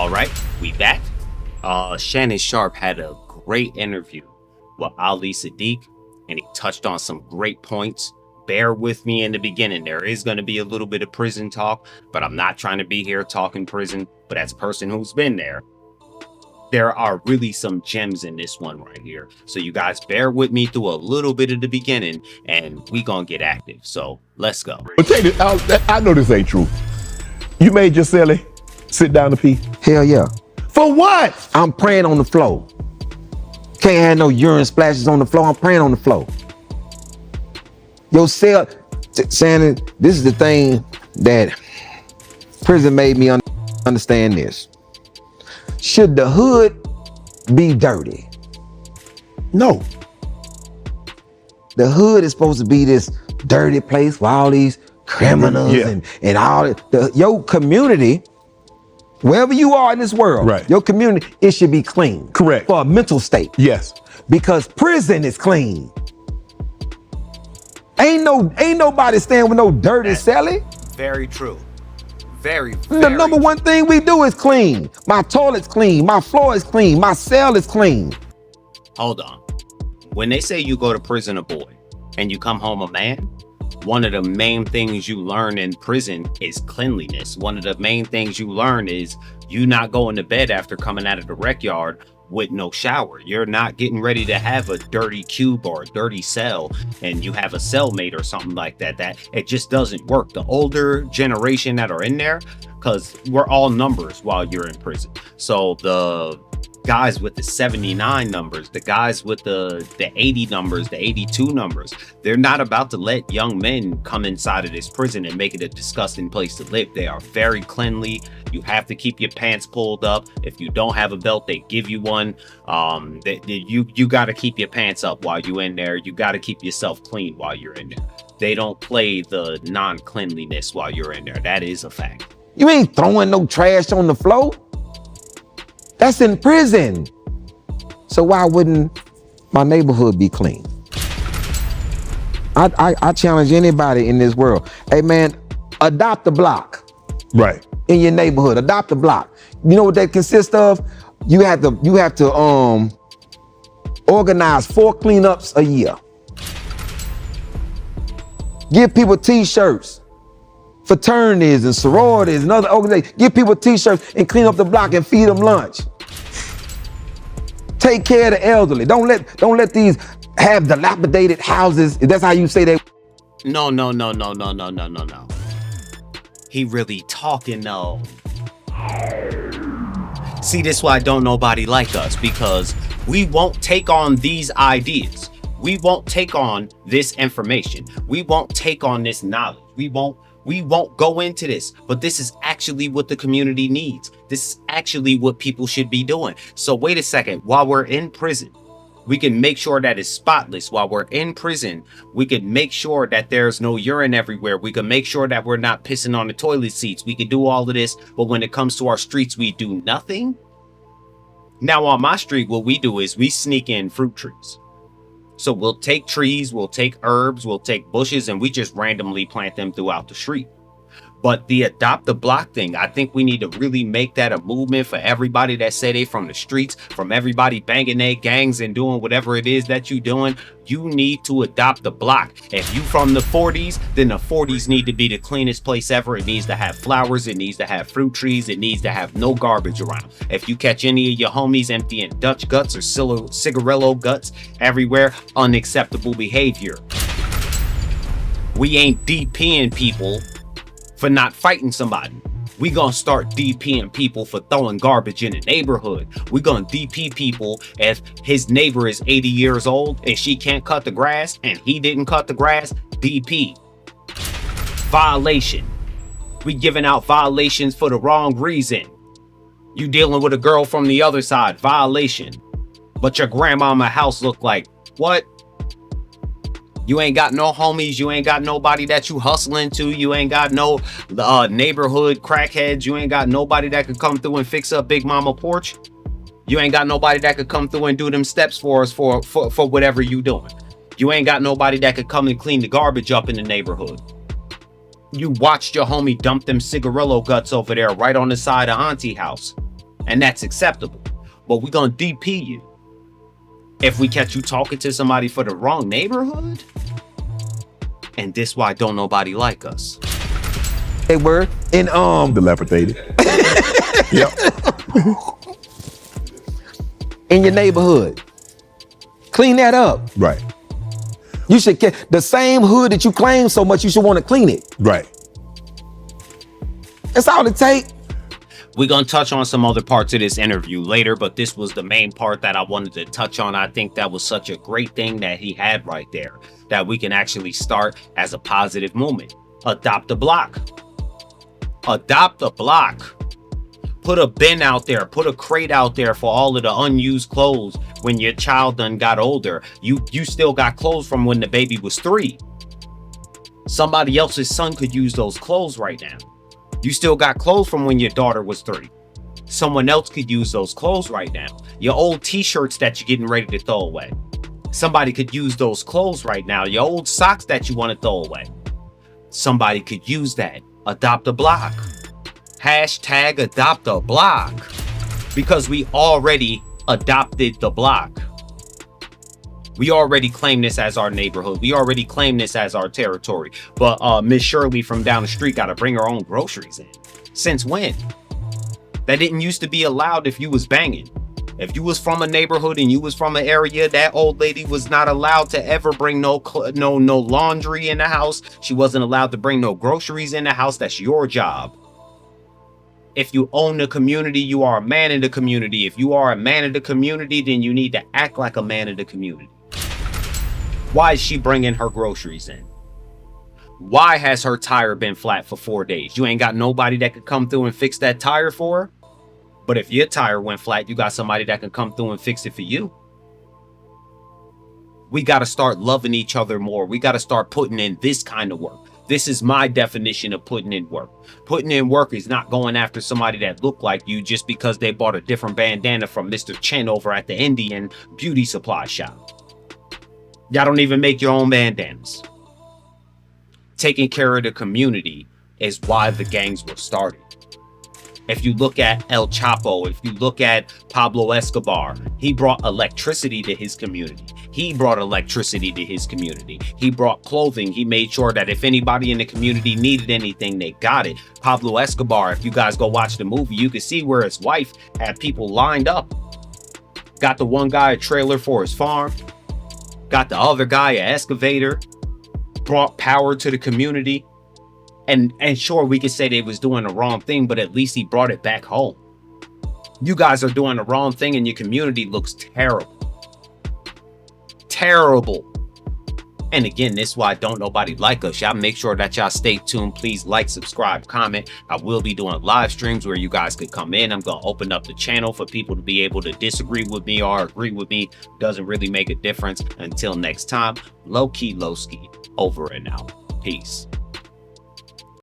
All right, we back. Shannon Sharp had a great interview with Ali Saddiq, and he touched on some great points. Bear with me in the beginning. There is going to be a little bit of prison talk, but I'm not trying to be here talking prison. But as a person who's been there are really some gems in this one right here. So you guys bear with me through a little bit of the beginning, and we gonna get active. So let's go. But take this, I know this ain't true. You made your celly sit down to pee? Hell yeah. For what? I'm praying on the floor. Can't have no urine splashes on the floor. I'm praying on the floor. Your cell, Shannon, this is the thing that prison made me understand this. Should the hood be dirty? No. The hood is supposed to be this dirty place with all these criminals and all that. Your community, wherever you are in this world, right, your community, it should be clean. Correct. For a mental state. Yes. Because prison is clean. Ain't nobody staying with no dirty celly. Very true. Very The number one thing we do is clean. My toilet's clean, my floor is clean, my cell is clean. Hold on. When they say you go to prison a boy and you come home a man, one of the main things you learn in prison is cleanliness. One of the main things you learn is you not going to bed after coming out of the rec yard with no shower. You're not getting ready to have a dirty cube or a dirty cell and you have a cellmate or something like that. That it just doesn't work. The older generation that are in there, because we're all numbers while you're in prison. So the guys with the 79 numbers, the guys with the 80 numbers, the 82 numbers, they're not about to let young men come inside of this prison and make it a disgusting place to live. They are very cleanly. You have to keep your pants pulled up. If you don't have a belt, they give you one. You got to keep your pants up while you're in there. You got to keep yourself clean while you're in there. They don't play the non-cleanliness while you're in there. That is a fact. You ain't throwing no trash on the floor. That's in prison. So why wouldn't my neighborhood be clean? I challenge anybody in this world. Hey man, adopt a block. Right. In your neighborhood, adopt a block. You know what that consists of? You have to organize 4 cleanups a year. Give people t-shirts, fraternities and sororities and other organizations. Give people t-shirts and clean up the block and feed them lunch. Take care of the elderly. Don't let these have dilapidated houses. That's how you say that. No. He really talking though. See, this is why don't nobody like us, because we won't take on these ideas. We won't take on this information. We won't take on this knowledge. We won't go into this, but this is actually what the community needs. This is actually what people should be doing. So wait a second, while we're in prison, we can make sure that it's spotless. While we're in prison, we can make sure that there's no urine everywhere. We can make sure that we're not pissing on the toilet seats. We can do all of this, but when it comes to our streets, we do nothing. Now on my street, what we do is we sneak in fruit trees. So we'll take trees, we'll take herbs, we'll take bushes, and we just randomly plant them throughout the street. But the adopt a block thing, I think we need to really make that a movement for everybody that say they from the streets, from everybody banging their gangs and doing whatever it is that you doing. You need to adopt a block. If you from the 40s, then the 40s need to be the cleanest place ever. It needs to have flowers, it needs to have fruit trees, it needs to have no garbage around. If you catch any of your homies emptying Dutch guts or cigarillo guts everywhere, unacceptable behavior. We ain't DPing people for not fighting somebody. We gonna start DPing people for throwing garbage in the neighborhood. We gonna DP people if his neighbor is 80 years old and she can't cut the grass and he didn't cut the grass. DP. Violation. We giving out violations for the wrong reason. You dealing with a girl from the other side. Violation. But your grandmama house look like what? You ain't got no homies. You ain't got nobody that you hustling to. You ain't got no neighborhood crackheads. You ain't got nobody that could come through and fix up Big Mama porch. You ain't got nobody that could come through and do them steps for us for whatever you doing. You ain't got nobody that could come and clean the garbage up in the neighborhood. You watched your homie dump them cigarillo guts over there right on the side of Auntie house. and that's acceptable. But we're gonna DP you if we catch you talking to somebody for the wrong neighborhood. And this why don't nobody like us. Hey, word. And Dilapidated. Yep. in your neighborhood, clean that up. Right. You should the same hood that you claim so much, you should want to clean it. Right. That's all it takes. We're going to touch on some other parts of this interview later, but this was the main part that I wanted to touch on. I think that was such a great thing that he had right there, that we can actually start as a positive movement. Adopt a block. Adopt a block. Put a bin out there, put a crate out there for all of the unused clothes. When your child done got older, you still got clothes from when the baby was 3. Somebody else's son could use those clothes right now. You still got clothes from when your daughter was 3. Someone else could use those clothes right now. Your old t-shirts that you're getting ready to throw away. Somebody could use those clothes right now. Your old socks that you want to throw away. Somebody could use that. Adopt a block. Hashtag adopt a block. Because we already adopted the block. We already claim this as our neighborhood. We already claim this as our territory. But Miss Shirley from down the street got to bring her own groceries in. Since when? That didn't used to be allowed if you was banging. If you was from a neighborhood and you was from an area, that old lady was not allowed to ever bring no laundry in the house. She wasn't allowed to bring no groceries in the house. That's your job. If you own the community, you are a man in the community. If you are a man in the community, then you need to act like a man in the community. Why is she bringing her groceries in? Why has her tire been flat for 4 days? You ain't got nobody that could come through and fix that tire for her? But if your tire went flat, you got somebody that can come through and fix it for you. We got to start loving each other more. We got to start putting in this kind of work. This is my definition of putting in work. Putting in work is not going after somebody that look like you just because they bought a different bandana from Mr. Chen over at the Indian beauty supply shop. Y'all don't even make your own bandanas. Taking care of the community is why the gangs were started. If you look at El Chapo, if you look at Pablo Escobar, he brought electricity to his community. He brought electricity to his community. He brought clothing. He made sure that if anybody in the community needed anything, they got it. Pablo Escobar, if you guys go watch the movie, you can see where his wife had people lined up. Got the one guy a trailer for his farm. Got the other guy an excavator. Brought power to the community. And sure, we could say they was doing the wrong thing, but at least he brought it back home. You guys are doing the wrong thing and your community looks terrible. Terrible. And again, this is why don't nobody like us. Y'all make sure that y'all stay tuned. Please like, subscribe, comment. I will be doing live streams where you guys could come in. I'm going to open up the channel for people to be able to disagree with me or agree with me. Doesn't really make a difference. Until next time, low key, low ski, over and out. Peace.